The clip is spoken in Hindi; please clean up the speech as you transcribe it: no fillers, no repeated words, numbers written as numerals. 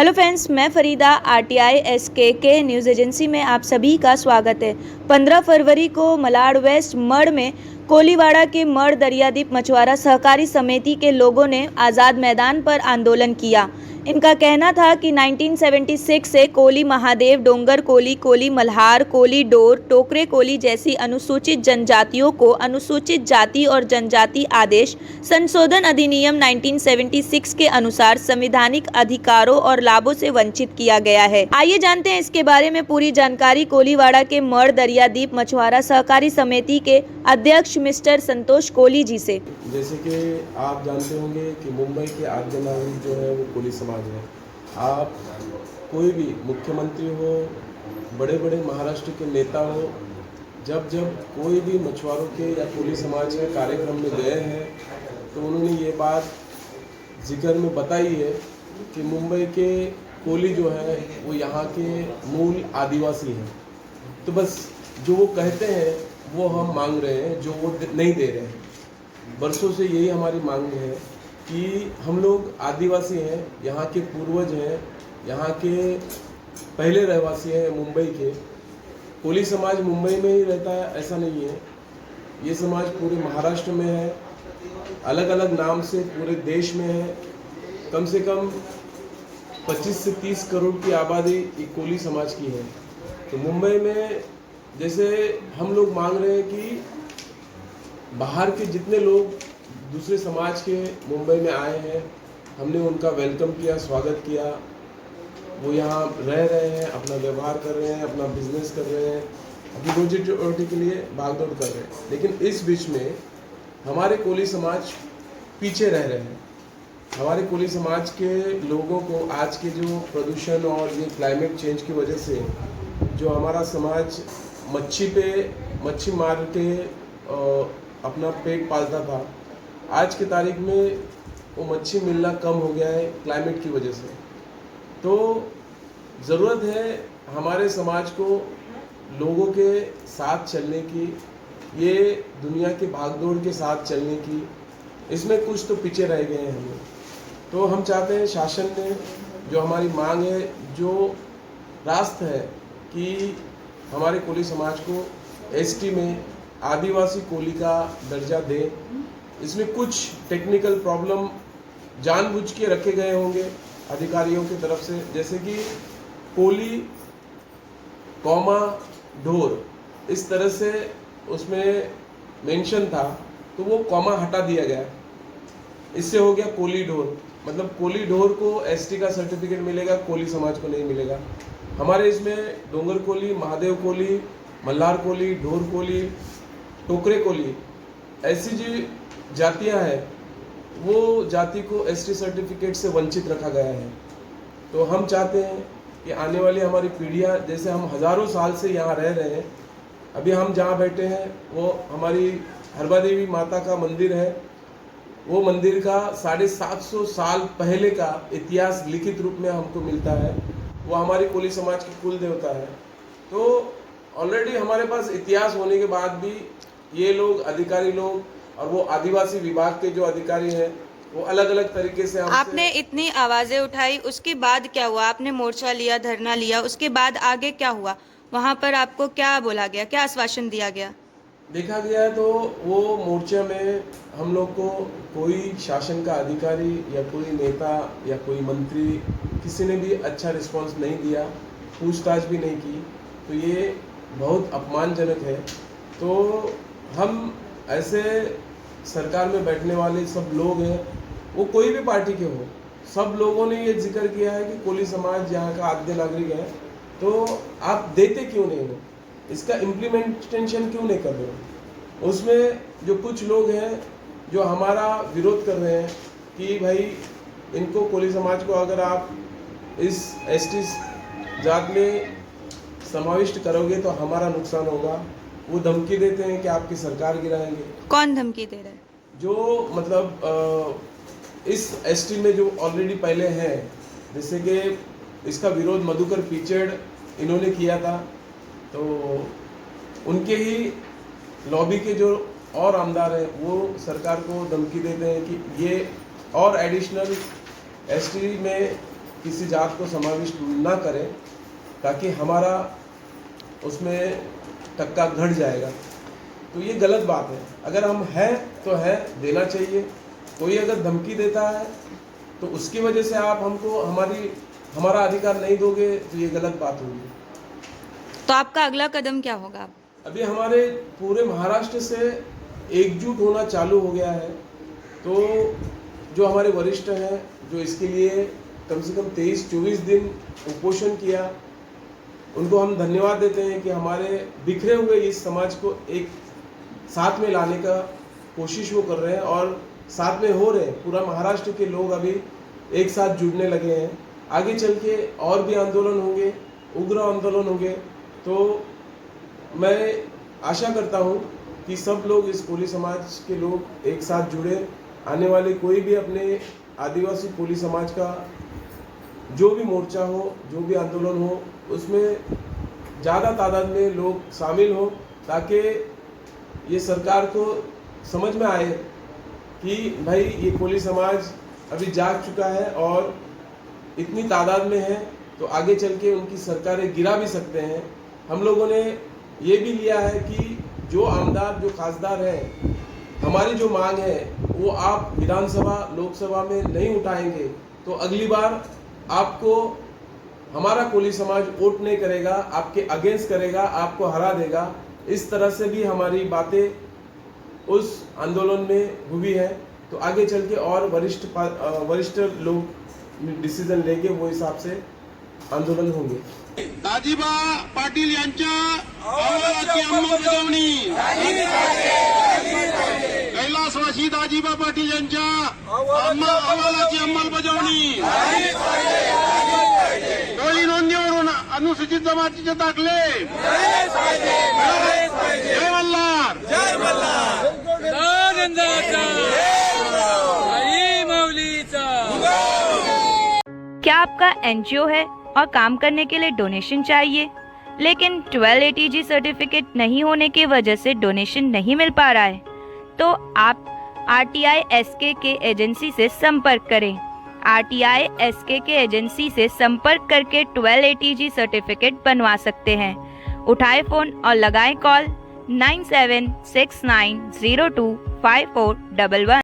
हेलो फ्रेंड्स, मैं Farida RTI SKK news agency में आप सभी का स्वागत है। 15 फरवरी को मलाड वेस्ट मड़ में कोलीवाड़ा के मड़ दरियादीप मछुआरा सहकारी समिति के लोगों ने आज़ाद मैदान पर आंदोलन किया। इनका कहना था कि 1976 से कोली महादेव, डोंगर कोली, कोली मल्हार, कोली डोर, टोकरे कोली जैसी अनुसूचित जनजातियों को अनुसूचित जाति और जनजाति आदेश संशोधन अधिनियम 1976 के अनुसार संवैधानिक अधिकारों और लाभों से वंचित किया गया है। आइए जानते हैं इसके बारे में पूरी जानकारी कोलीवाड़ा के मड़ दरियादीप मछुआरा सहकारी समिति के अध्यक्ष मिस्टर संतोष कोली जी से। जैसे कि आप जानते होंगे कि मुंबई के आद्य नागरिक जो है वो कोली समाज है। आप कोई भी मुख्यमंत्री हो, बड़े बड़े महाराष्ट्र के नेता हो, जब कोई भी मछुआरों के या कोली समाज के कार्यक्रम में गए हैं तो उन्होंने ये बात जिक्र में बताई है कि मुंबई के कोली जो है वो यहाँ के मूल आदिवासी हैं। तो बस जो वो कहते हैं वो हम मांग रहे हैं, जो वो नहीं दे रहे हैं। बरसों से यही हमारी मांग है कि हम लोग आदिवासी हैं, यहाँ के पूर्वज हैं, यहाँ के पहले रहवासी हैं मुंबई के। कोली समाज मुंबई में ही रहता है ऐसा नहीं है, ये समाज पूरे महाराष्ट्र में है, अलग अलग नाम से पूरे देश में है। कम से कम 25 से 30 करोड़ की आबादी ये कोली समाज की है। तो मुंबई में जैसे हम लोग मांग रहे हैं कि बाहर के जितने लोग दूसरे समाज के मुंबई में आए हैं, हमने उनका वेलकम किया, स्वागत किया। वो यहाँ रह रहे हैं, अपना व्यवहार कर रहे हैं, अपना बिजनेस कर रहे हैं, अपनी रोजी रोटी के लिए भागदौड़ कर रहे हैं। लेकिन इस बीच में हमारे कोली समाज पीछे रह रहे हैं। हमारे कोली समाज के लोगों को आज के जो प्रदूषण और ये क्लाइमेट चेंज की वजह से जो हमारा समाज मच्छी मार के अपना पेट पालता था, आज की तारीख में वो मच्छी मिलना कम हो गया है क्लाइमेट की वजह से। तो ज़रूरत है हमारे समाज को लोगों के साथ चलने की, ये दुनिया के भागदौड़ के साथ चलने की। इसमें कुछ तो पीछे रह गए हैं हम लोग। तो हम चाहते हैं शासन ने जो हमारी मांग है, जो रास्ता है कि हमारे कोली समाज को एसटी में आदिवासी कोली का दर्जा दे। इसमें कुछ टेक्निकल प्रॉब्लम जानबूझ के रखे गए होंगे अधिकारियों की तरफ से, जैसे कि कोली कॉमा ढोर इस तरह से उसमें मेंशन था, तो वो कॉमा हटा दिया गया, इससे हो गया कोली ढोर। मतलब कोली ढोर को एसटी का सर्टिफिकेट मिलेगा, कोली समाज को नहीं मिलेगा। हमारे इसमें डोंगर कोली, महादेव कोली, मल्हार कोली, ढोर कोली, टोकरे कोली ऐसी जो जातियां हैं, वो जाति को एसटी सर्टिफिकेट से वंचित रखा गया है। तो हम चाहते हैं कि आने वाली हमारी पीढ़ियां, जैसे हम हज़ारों साल से यहाँ रह रहे हैं, अभी हम जहाँ बैठे हैं वो हमारी हरबा देवी माता का मंदिर है। वो मंदिर का 750 साल पहले का इतिहास लिखित रूप में हमको मिलता है। वो हमारी कोली समाज की कुल देवता है। तो ऑलरेडी हमारे पास इतिहास होने के बाद भी ये लोग, अधिकारी लोग और वो आदिवासी विभाग के जो अधिकारी हैं, वो अलग अलग तरीके से आपने इतनी आवाजें उठाई, उसके बाद क्या हुआ? आपने मोर्चा लिया, धरना लिया, उसके बाद आगे क्या हुआ? वहाँ पर आपको क्या बोला गया, क्या आश्वासन दिया गया? देखा गया है तो वो मोर्चे में हम लोग को कोई शासन का अधिकारी या कोई नेता या कोई मंत्री किसी ने भी अच्छा रिस्पांस नहीं दिया, पूछताछ भी नहीं की। तो ये बहुत अपमानजनक है। तो हम ऐसे सरकार में बैठने वाले सब लोग हैं, वो कोई भी पार्टी के हो, सब लोगों ने ये जिक्र किया है कि कोली समाज यहाँ का आद्य नागरिक है, तो आप देते क्यों नहीं हो, इसका इम्प्लीमेंटेशन क्यों नहीं कर रहे हो। उसमें जो कुछ लोग हैं जो हमारा विरोध कर रहे हैं कि भाई इनको, कोली समाज को अगर आप इस एसटी जात में समाविष्ट करोगे तो हमारा नुकसान होगा। वो धमकी देते हैं कि आपकी सरकार गिराएंगे। कौन धमकी दे रहा है? जो मतलब इस एसटी में जो ऑलरेडी पहले हैं, जैसे कि इसका विरोध मधुकर पिचड़ इन्होंने किया था, तो उनके ही लॉबी के जो और आमदार हैं वो सरकार को धमकी देते हैं कि ये और एडिशनल एसटी में किसी जात को समाविष्ट ना करें, ताकि हमारा उसमें टक्का घट जाएगा। तो ये गलत बात है। अगर हम हैं तो है, देना चाहिए। कोई अगर धमकी देता है तो उसकी वजह से आप हमको हमारा अधिकार नहीं दोगे, तो ये गलत बात होगी। तो आपका अगला कदम क्या होगा? अभी हमारे पूरे महाराष्ट्र से एकजुट होना चालू हो गया है। तो जो हमारे वरिष्ठ हैं, जो इसके लिए कम से कम 23-24 दिन उपोषण किया, उनको हम धन्यवाद देते हैं कि हमारे बिखरे हुए इस समाज को एक साथ में लाने का कोशिश वो कर रहे हैं और साथ में हो रहे हैं। पूरा महाराष्ट्र के लोग अभी एक साथ जुड़ने लगे हैं। आगे चल के और भी आंदोलन होंगे, उग्र आंदोलन होंगे। तो मैं आशा करता हूँ कि सब लोग, इस कोली समाज के लोग एक साथ जुड़े। आने वाले कोई भी अपने आदिवासी कोली समाज का जो भी मोर्चा हो, जो भी आंदोलन हो, उसमें ज़्यादा तादाद में लोग शामिल हो, ताकि ये सरकार को समझ में आए कि भाई ये कोली समाज अभी जाग चुका है और इतनी तादाद में है, तो आगे चल के उनकी सरकारें गिरा भी सकते हैं। हम लोगों ने ये भी लिया है कि जो आमदार, जो खासदार है, हमारी जो मांग है वो आप विधानसभा, लोकसभा में नहीं उठाएंगे तो अगली बार आपको हमारा कोली समाज वोट नहीं करेगा, आपके अगेंस्ट करेगा, आपको हरा देगा। इस तरह से भी हमारी बातें उस आंदोलन में हुई है। तो आगे चल के और वरिष्ठ लोग डिसीजन लेंगे, वो हिसाब से आंदोलन होंगे। दाजीबा पाटील यांच्या अहवालाची अंमलबजावणी, कैलासवासी दाजीबा पाटील यांच्या अहवालाची अंमलबजावणी, कोळी नोंदणीवरून अनुसूचित जमातीचे दाखले, जय मल्हार, जय मल्हार, क्या आपका एनजीओ है और काम करने के लिए डोनेशन चाहिए, लेकिन 12 ATG सर्टिफिकेट नहीं होने की वजह से डोनेशन नहीं मिल पा रहा है? तो आप RTI SKK एजेंसी से संपर्क करें। RTI SKK एजेंसी से संपर्क करके 12 ATG सर्टिफिकेट बनवा सकते हैं। उठाए फ़ोन और लगाएं कॉल 9769025411।